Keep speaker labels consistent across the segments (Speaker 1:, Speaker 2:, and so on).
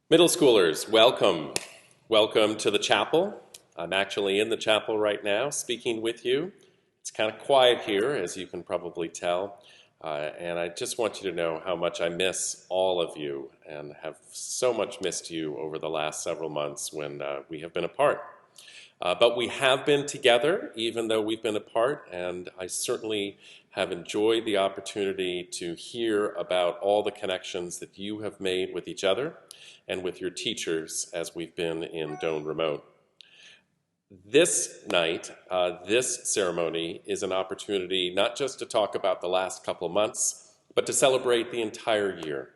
Speaker 1: Middle schoolers, welcome. Welcome to the chapel. I'm actually in the chapel right now speaking with you. It's kind of quiet here, as you can probably tell. And I just want you to know how much I miss all of you and have so much missed you over the last several months when we have been apart. But we have been together, even though we've been apart, and I certainly have enjoyed the opportunity to hear about all the connections that you have made with each other and with your teachers as we've been in Doane Remote. This night, this ceremony is an opportunity not just to talk about the last couple of months, but to celebrate the entire year,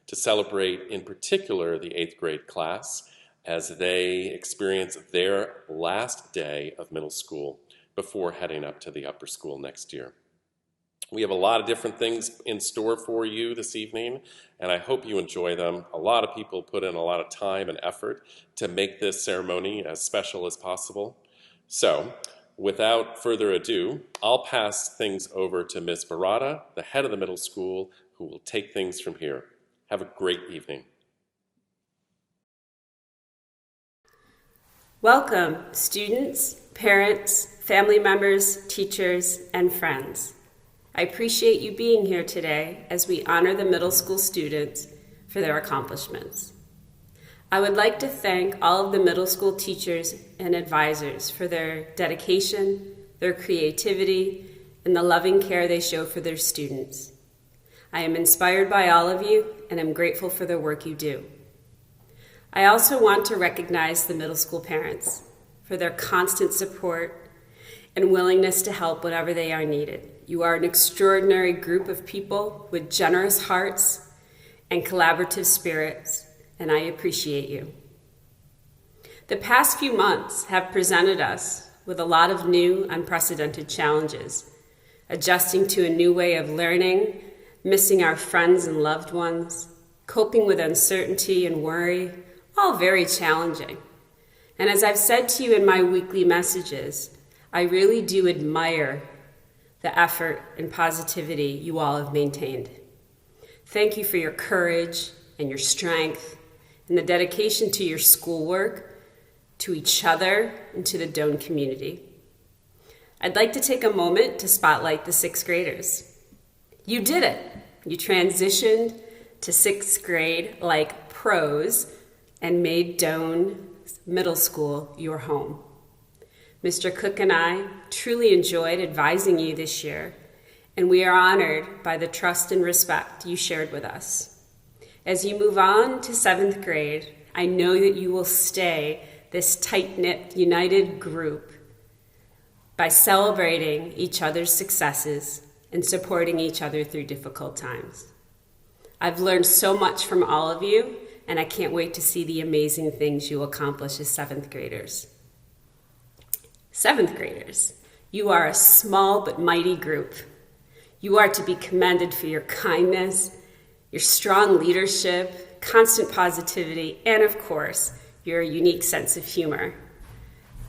Speaker 1: to celebrate in particular the 8th grade class as they experience their last day of middle school before heading up to the upper school next year. We have a lot of different things in store for you this evening, and I hope you enjoy them. A lot of people put in a lot of time and effort to make this ceremony as special as possible. So, without further ado, I'll pass things over to Ms. Baratta, the head of the middle school, who will take things from here. Have a great evening.
Speaker 2: Welcome, students, parents, family members, teachers, and friends. I appreciate you being here today as we honor the middle school students for their accomplishments. I would like to thank all of the middle school teachers and advisors for their dedication, their creativity, and the loving care they show for their students. I am inspired by all of you, and I'm grateful for the work you do. I also want to recognize the middle school parents for their constant support and willingness to help whenever they are needed. You are an extraordinary group of people with generous hearts and collaborative spirits, and I appreciate you. The past few months have presented us with a lot of new, unprecedented challenges, adjusting to a new way of learning, missing our friends and loved ones, coping with uncertainty and worry, all very challenging. And as I've said to you in my weekly messages, I really do admire the effort and positivity you all have maintained. Thank you for your courage and your strength and the dedication to your schoolwork, to each other, and to the Doane community. I'd like to take a moment to spotlight the 6th graders. You did it. You transitioned to 6th grade like pros and made Doane Middle School your home. Mr. Cook and I truly enjoyed advising you this year, and we are honored by the trust and respect you shared with us. As you move on to 7th grade, I know that you will stay this tight-knit, united group by celebrating each other's successes and supporting each other through difficult times. I've learned so much from all of you, and I can't wait to see the amazing things you accomplish as 7th graders. 7th graders, you are a small but mighty group. You are to be commended for your kindness, your strong leadership, constant positivity, and of course, your unique sense of humor.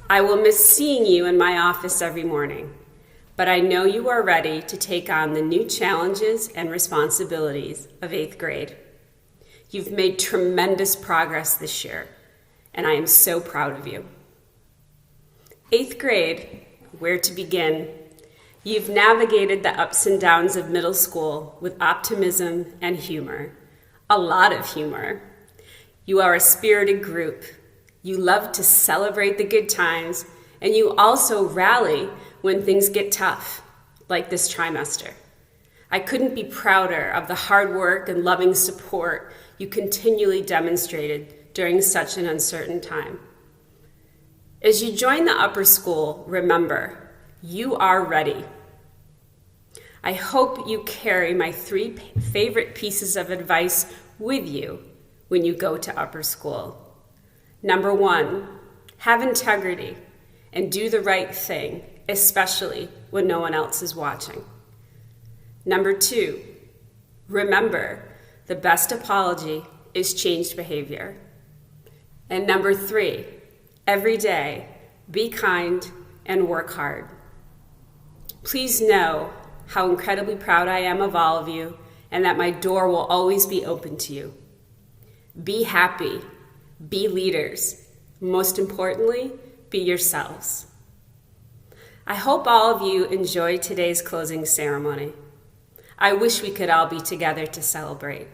Speaker 2: I will miss seeing you in my office every morning, but I know you are ready to take on the new challenges and responsibilities of 8th grade. You've made tremendous progress this year, and I am so proud of you. 8th grade, where to begin? You've navigated the ups and downs of middle school with optimism and humor, a lot of humor. You are a spirited group. You love to celebrate the good times, and you also rally when things get tough, like this trimester. I couldn't be prouder of the hard work and loving support you continually demonstrated during such an uncertain time. As you join the upper school, remember, you are ready. I hope you carry my 3 favorite pieces of advice with you when you go to upper school. Number 1, have integrity and do the right thing, especially when no one else is watching. Number 2, remember, the best apology is changed behavior. And number 3, every day, be kind and work hard. Please know how incredibly proud I am of all of you and that my door will always be open to you. Be happy. Be leaders. Most importantly, be yourselves. I hope all of you enjoyed today's closing ceremony. I wish we could all be together to celebrate.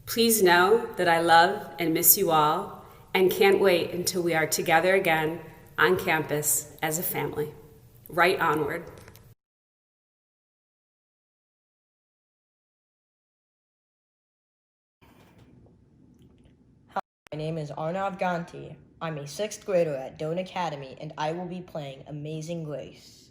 Speaker 2: Please know that I love and miss you all and can't wait until we are together again on campus as a family. Right onward.
Speaker 3: My name is Arnav Ganti. I'm a 6th grader at Doan Academy, and I will be playing Amazing Grace.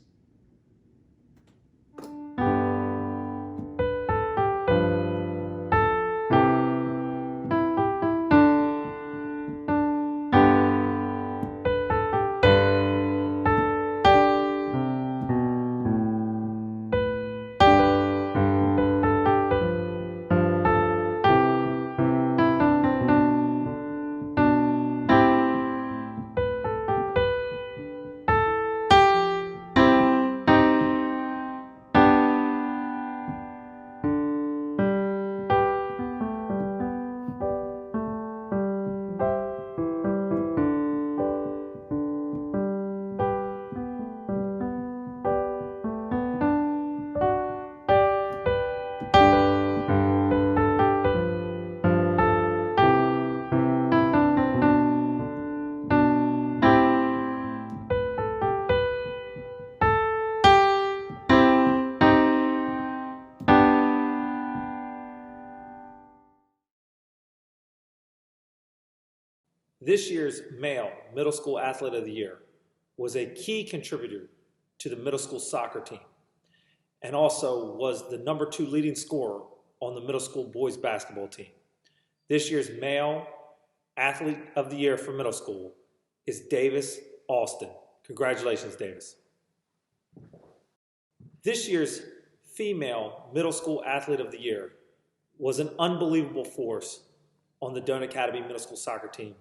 Speaker 4: This year's male middle school athlete of the year was a key contributor to the middle school soccer team and also was the number 2 leading scorer on the middle school boys basketball team. This year's male athlete of the year for middle school is Davis Alston. Congratulations, Davis. This year's female middle school athlete of the year was an unbelievable force on the Doan Academy middle school soccer team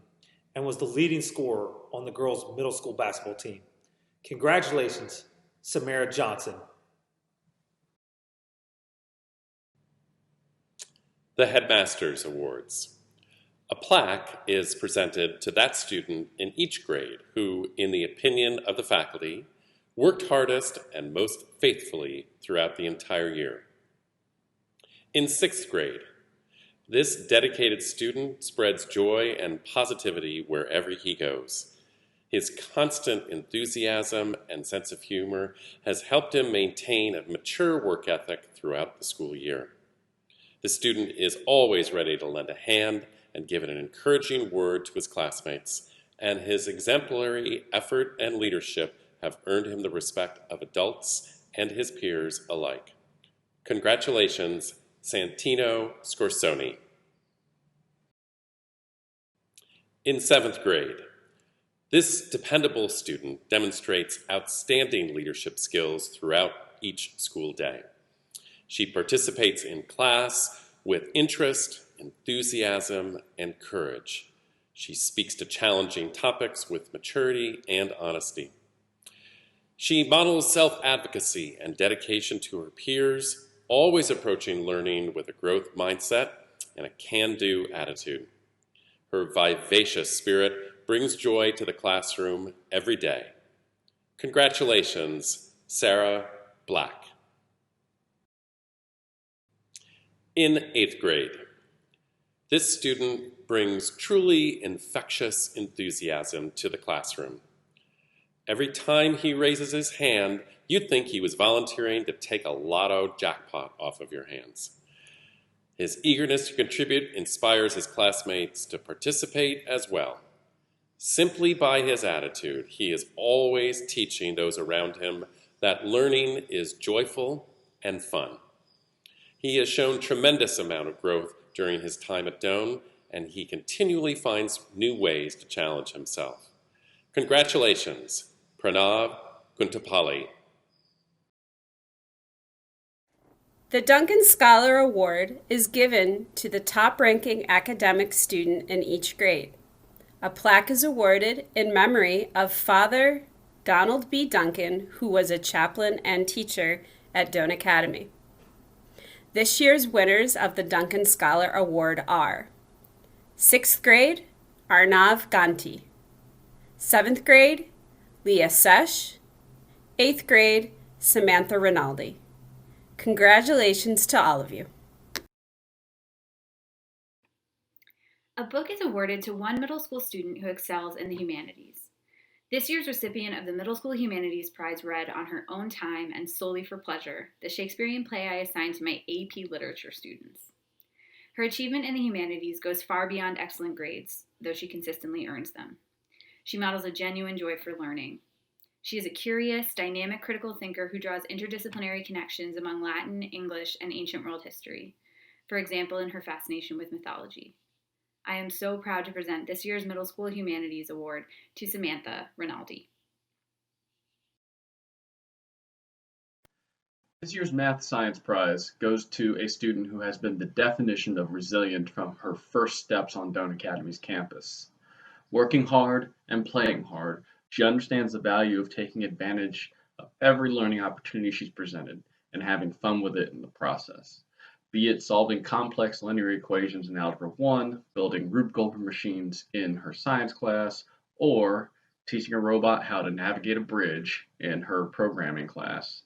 Speaker 4: and was the leading scorer on the girls' middle school basketball team. Congratulations, Samara Johnson.
Speaker 1: The Headmasters Awards. A plaque is presented to that student in each grade who, in the opinion of the faculty, worked hardest and most faithfully throughout the entire year. In 6th grade, this dedicated student spreads joy and positivity wherever he goes. His constant enthusiasm and sense of humor has helped him maintain a mature work ethic throughout the school year. The student is always ready to lend a hand and give an encouraging word to his classmates, and his exemplary effort and leadership have earned him the respect of adults and his peers alike. Congratulations, Santino Scorsoni. In 7th grade, this dependable student demonstrates outstanding leadership skills throughout each school day. She participates in class with interest, enthusiasm, and courage. She speaks to challenging topics with maturity and honesty. She models self-advocacy and dedication to her peers, always approaching learning with a growth mindset and a can-do attitude. Her vivacious spirit brings joy to the classroom every day. Congratulations, Sarah Black. In 8th grade, this student brings truly infectious enthusiasm to the classroom. Every time he raises his hand, you'd think he was volunteering to take a lotto jackpot off of your hands. His eagerness to contribute inspires his classmates to participate as well. Simply by his attitude, he is always teaching those around him that learning is joyful and fun. He has shown tremendous amount of growth during his time at Doan, and he continually finds new ways to challenge himself. Congratulations, Pranav Guntapalli.
Speaker 2: The Duncan Scholar Award is given to the top-ranking academic student in each grade. A plaque is awarded in memory of Father Donald B. Duncan, who was a chaplain and teacher at Doan Academy. This year's winners of the Duncan Scholar Award are 6th grade, Arnav Ganti. 7th grade, Leah Seche. 8th grade, Samantha Rinaldi. Congratulations to all of you.
Speaker 5: A book is awarded to one middle school student who excels in the humanities. This year's recipient of the Middle School Humanities Prize read on her own time and solely for pleasure the Shakespearean play I assigned to my AP Literature students. Her achievement in the humanities goes far beyond excellent grades, though she consistently earns them. She models a genuine joy for learning. She is a curious, dynamic critical thinker who draws interdisciplinary connections among Latin, English, and ancient world history, for example, in her fascination with mythology. I am so proud to present this year's Middle School Humanities Award to Samantha Rinaldi.
Speaker 6: This year's Math Science Prize goes to a student who has been the definition of resilient from her first steps on Doane Academy's campus. Working hard and playing hard, she understands the value of taking advantage of every learning opportunity she's presented and having fun with it in the process. Be it solving complex linear equations in Algebra 1, building Rube Goldberg machines in her science class, or teaching a robot how to navigate a bridge in her programming class.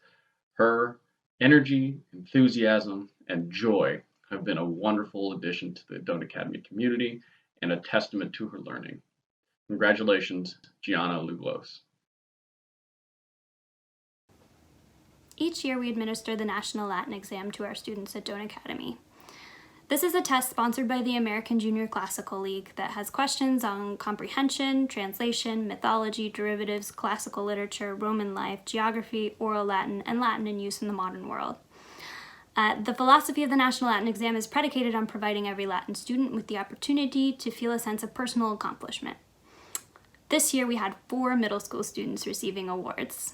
Speaker 6: Her energy, enthusiasm, and joy have been a wonderful addition to the Doane Academy community and a testament to her learning. Congratulations, Gianna Luglos.
Speaker 7: Each year we administer the National Latin exam to our students at Doane Academy. This is a test sponsored by the American Junior Classical League that has questions on comprehension, translation, mythology, derivatives, classical literature, Roman life, geography, oral Latin, and Latin in use in the modern world. The philosophy of the National Latin exam is predicated on providing every Latin student with the opportunity to feel a sense of personal accomplishment. This year we had 4 middle school students receiving awards.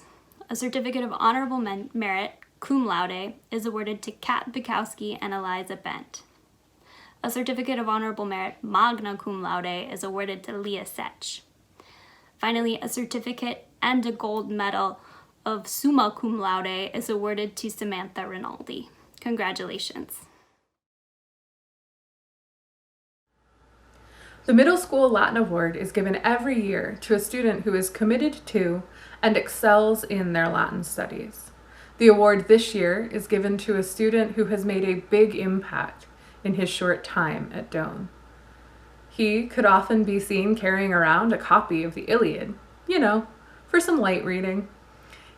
Speaker 7: A certificate of honorable merit, cum laude, is awarded to Kat Bukowski and Eliza Bent. A certificate of honorable merit, magna cum laude, is awarded to Leah Seche. Finally, a certificate and a gold medal of summa cum laude is awarded to Samantha Rinaldi. Congratulations.
Speaker 8: The Middle School Latin Award is given every year to a student who is committed to and excels in their Latin studies. The award this year is given to a student who has made a big impact in his short time at Doane. He could often be seen carrying around a copy of the Iliad, for some light reading.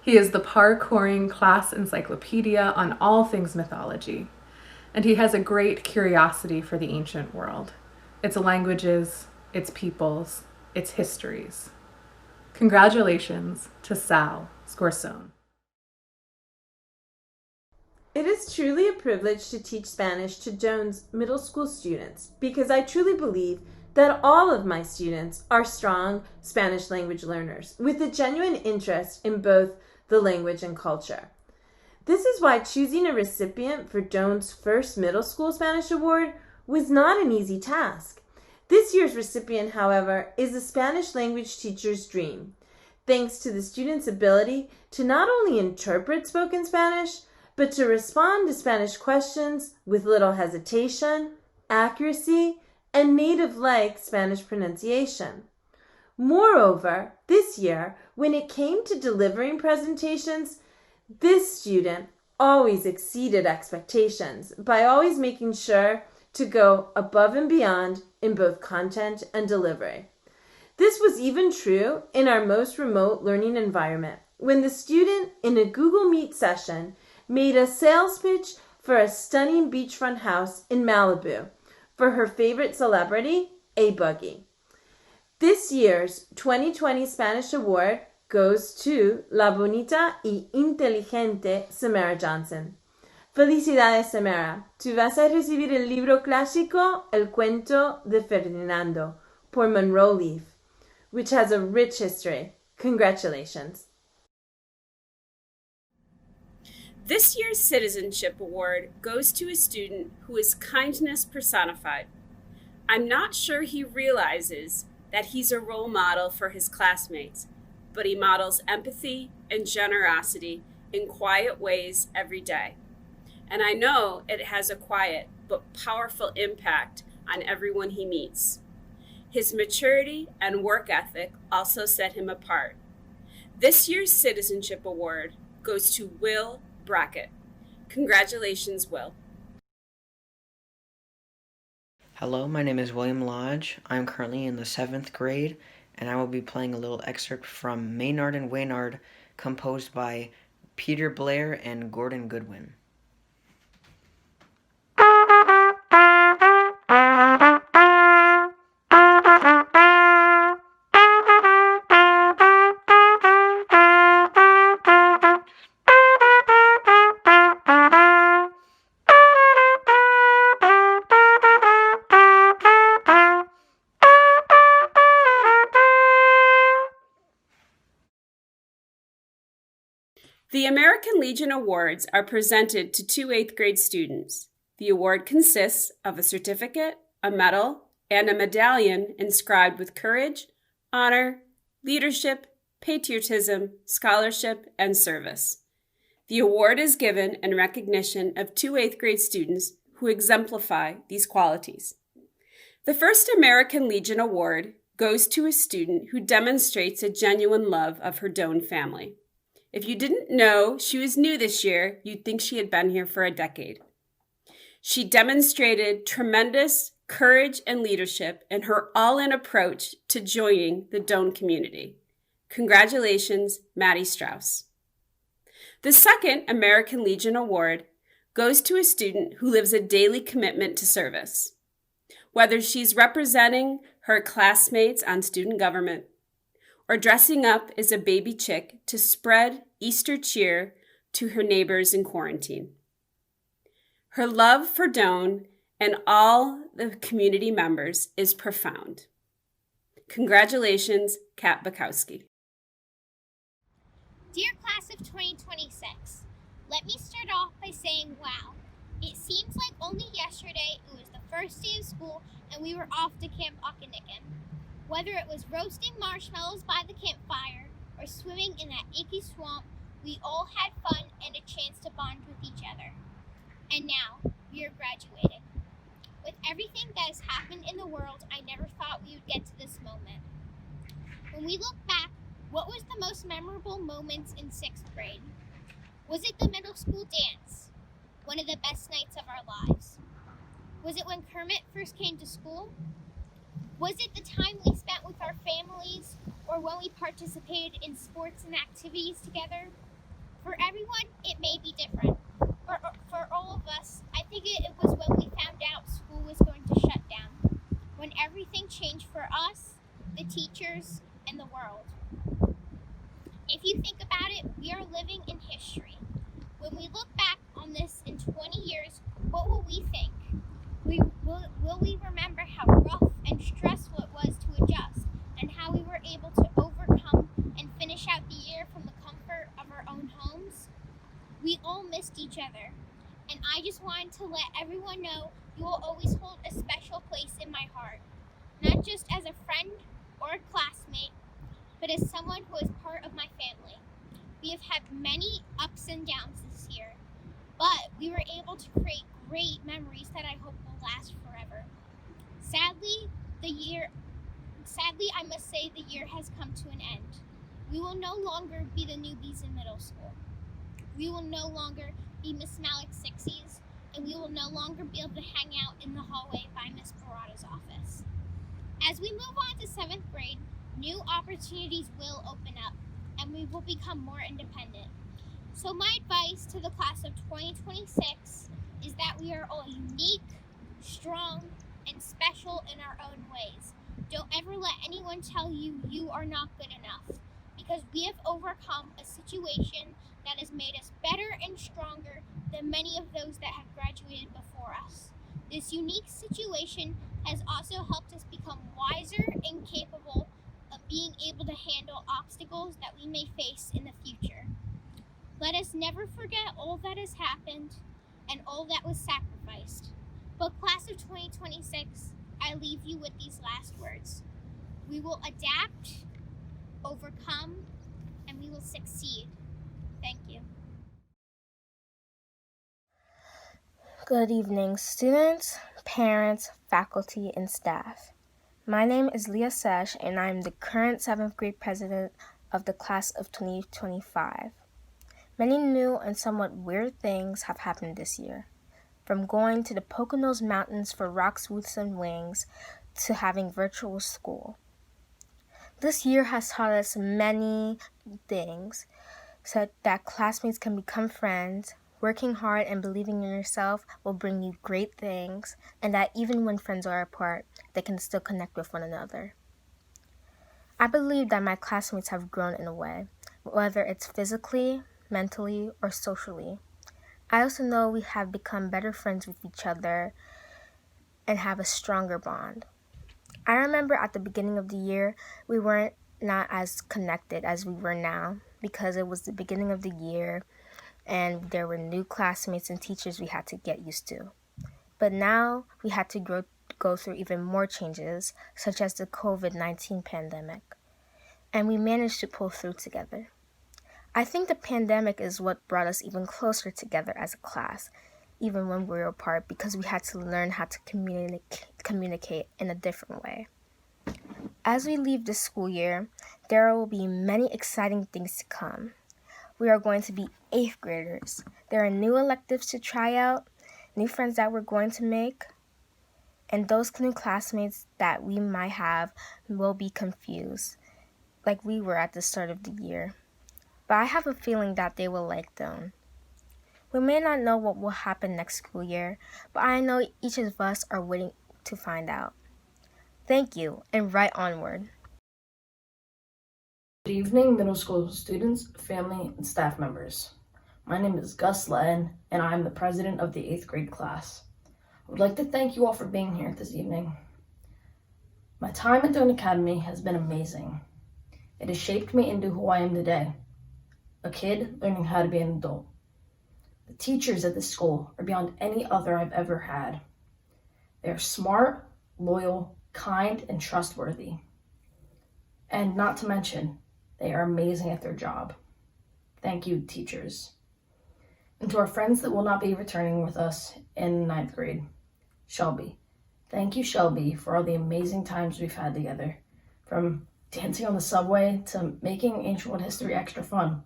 Speaker 8: He is the parkouring class encyclopedia on all things mythology, and he has a great curiosity for the ancient world, its languages, its peoples, its histories. Congratulations to Sal Scorsone.
Speaker 9: It is truly a privilege to teach Spanish to Doane's middle school students because I truly believe that all of my students are strong Spanish language learners with a genuine interest in both the language and culture. This is why choosing a recipient for Doane's first middle school Spanish award was not an easy task. This year's recipient, however, is a Spanish language teacher's dream, thanks to the student's ability to not only interpret spoken Spanish, but to respond to Spanish questions with little hesitation, accuracy, and native-like Spanish pronunciation. Moreover, this year, when it came to delivering presentations, this student always exceeded expectations by always making sure to go above and beyond in both content and delivery. This was even true in our most remote learning environment, when the student in a Google Meet session made a sales pitch for a stunning beachfront house in Malibu for her favorite celebrity, A Buggy. This year's 2020 Spanish Award goes to La Bonita y Inteligente Samara Johnson. Felicidades, Samara. Tú vas a recibir el libro clásico El Cuento de Ferdinando por Monroe Leaf, which has a rich history. Congratulations.
Speaker 2: This year's Citizenship Award goes to a student who is kindness personified. I'm not sure he realizes that he's a role model for his classmates, but he models empathy and generosity in quiet ways every day. And I know it has a quiet but powerful impact on everyone he meets. His maturity and work ethic also set him apart. This year's Citizenship Award goes to Will Brackett. Congratulations, Will.
Speaker 10: Hello, my name is William Lodge. I'm currently in the 7th grade, and I will be playing a little excerpt from Maynard and Waynard, composed by Peter Blair and Gordon Goodwin.
Speaker 2: The American Legion Awards are presented to 2 8th grade students. The award consists of a certificate, a medal, and a medallion inscribed with courage, honor, leadership, patriotism, scholarship, and service. The award is given in recognition of 2 8th grade students who exemplify these qualities. The first American Legion Award goes to a student who demonstrates a genuine love of her Doan family. If you didn't know she was new this year, you'd think she had been here for a decade. She demonstrated tremendous courage and leadership in her all-in approach to joining the Doan community. Congratulations, Maddie Strauss. The second American Legion Award goes to a student who lives a daily commitment to service. Whether she's representing her classmates on student government, or dressing up as a baby chick to spread Easter cheer to her neighbors in quarantine. Her love for Doan and all the community members is profound. Congratulations, Kat Bukowski.
Speaker 11: Dear class of 2026, let me start off by saying wow. It seems like only yesterday it was the first day of school and we were off to Camp Okanagan. Whether it was roasting marshmallows by the campfire or swimming in that icky swamp, we all had fun and a chance to bond with each other. And now, we are graduating. With everything that has happened in the world, I never thought we would get to this moment. When we look back, what was the most memorable moments in 6th grade? Was it the middle school dance? One of the best nights of our lives. Was it when Kermit first came to school? Was it the time we spent with our families, or when we participated in sports and activities together? For everyone, it may be different. For all of us, I think it was when we found out school was going to shut down. When everything changed for us, the teachers, and the world. If you think about it, we are living in history. When we look back on this in 20 years, what will we think? Will we remember how rough and stressful it was to adjust, and how we were able to overcome and finish out the year from the comfort of our own homes? We all missed each other, and I just wanted to let everyone know you will always hold a special place in my heart, not just as a friend or a classmate, but as someone who is part of my family. We have had many ups and downs this year, but we were able to create great memories that I hope will last forever. Sadly, I must say the year has come to an end. We will no longer be the newbies in middle school. We will no longer be Miss Malik's Sixies, and we will no longer be able to hang out in the hallway by Miss Baratta's office. As we move on to 7th grade, new opportunities will open up, and we will become more independent. So my advice to the class of 2026 is that we are all unique, strong, and special in our own ways. Don't ever let anyone tell you you are not good enough, because we have overcome a situation that has made us better and stronger than many of those that have graduated before us. This unique situation has also helped us become wiser and capable of being able to handle obstacles that we may face in the future. Let us never forget all that has happened and all that was sacrificed. But class of 2026, I leave you with these last words. We will adapt, overcome, and we will succeed. Thank you.
Speaker 12: Good evening, students, parents, faculty, and staff. My name is Leah Seche, and I am the current 7th grade president of the class of 2025. Many new and somewhat weird things have happened this year, from going to the Poconos Mountains for rocks, roots, and wings to having virtual school. This year has taught us many things, so that classmates can become friends. Working hard and believing in yourself will bring you great things, and that even when friends are apart, they can still connect with one another. I believe that my classmates have grown in a way, whether it's physically, mentally, or socially. I also know we have become better friends with each other and have a stronger bond. I remember at the beginning of the year, we weren't not as connected as we were now because it was the beginning of the year and there were new classmates and teachers we had to get used to. But now we had to go through even more changes, such as the COVID-19 pandemic, and we managed to pull through together. I think the pandemic is what brought us even closer together as a class, even when we were apart, because we had to learn how to communicate in a different way. As we leave this school year, there will be many exciting things to come. We are going to be 8th graders. There are new electives to try out, new friends that we're going to make, and those new classmates that we might have will be confused, like we were at the start of the year. But I have a feeling that they will like them. We may not know what will happen next school year, but I know each of us are waiting to find out. Thank you, and right onward.
Speaker 13: Good evening, middle school students, family, and staff members. My name is Gus Letton, and I am the president of the 8th grade class. I would like to thank you all for being here this evening. My time at Duncan Academy has been amazing. It has shaped me into who I am today, a kid learning how to be an adult. The teachers at this school are beyond any other I've ever had. They are smart, loyal, kind, and trustworthy. And not to mention, they are amazing at their job. Thank you, teachers. And to our friends that will not be returning with us in 9th grade, Shelby. Thank you, Shelby, for all the amazing times we've had together, from dancing on the subway to making ancient world history extra fun,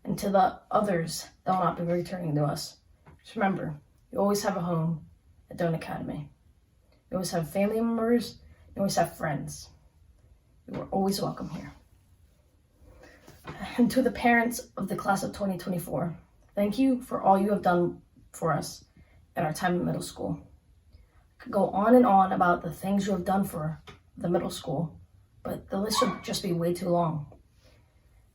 Speaker 13: and to the others that will not be returning to us. Just remember, you always have a home at Duncan Academy. You always have family members, you always have friends. You are always welcome here. And to the parents of the class of 2024, thank you for all you have done for us at our time in middle school. I could go on and on about the things you have done for the middle school, but the list would just be way too long.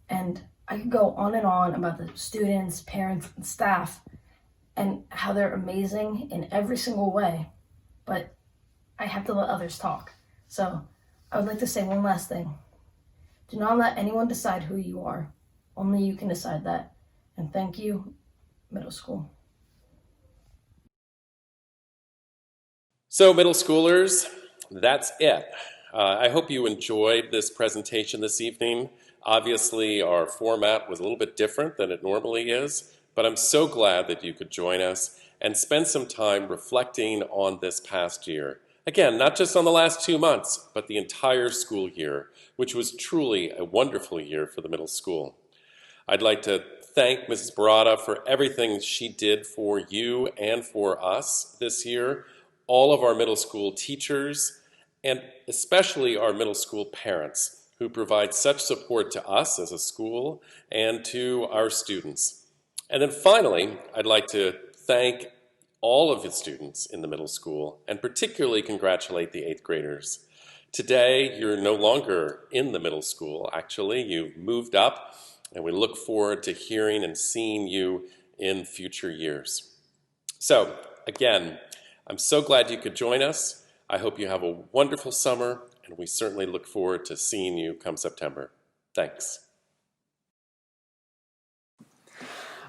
Speaker 13: And I could go on and on about the students, parents, and staff, and how they're amazing in every single way, but I have to let others talk. So I would like to say one last thing. Do not let anyone decide who you are. Only you can decide that. And thank you, middle school.
Speaker 1: So middle schoolers, that's it. I hope you enjoyed this presentation this evening. Obviously, our format was a little bit different than it normally is, but I'm so glad that you could join us and spend some time reflecting on this past year. Again, not just on the last 2 months, but the entire school year, which was truly a wonderful year for the middle school. I'd like to thank Mrs. Baratta for everything she did for you and for us this year, all of our middle school teachers, and especially our middle school parents who provide such support to us as a school and to our students. And then finally, I'd like to thank all of the students in the middle school, and particularly congratulate the 8th graders. Today, you're no longer in the middle school, actually. You've moved up, and we look forward to hearing and seeing you in future years. So, again, I'm so glad you could join us. I hope you have a wonderful summer, and we certainly look forward to seeing you come September. Thanks.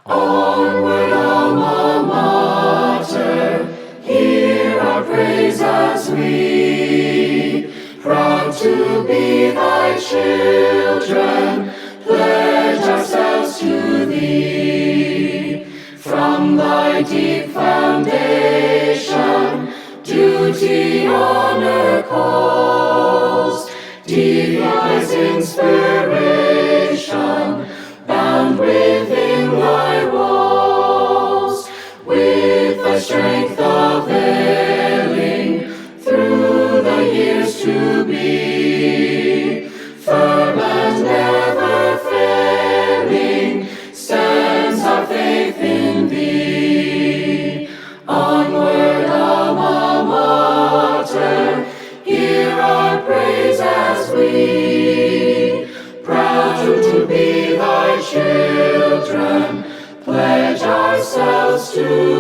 Speaker 14: Onward, Alma Mater, hear our praise as we, proud to be thy children, pledge ourselves to thee. From thy deep foundation, duty, honor calls, deep lies inspiration, bound within thy walls, with thy strength availing through the years to be firm and never failing, stands our faith in thee. Onward, Alma Mater, hear our praise as we, proud to be thy children, pledge ourselves to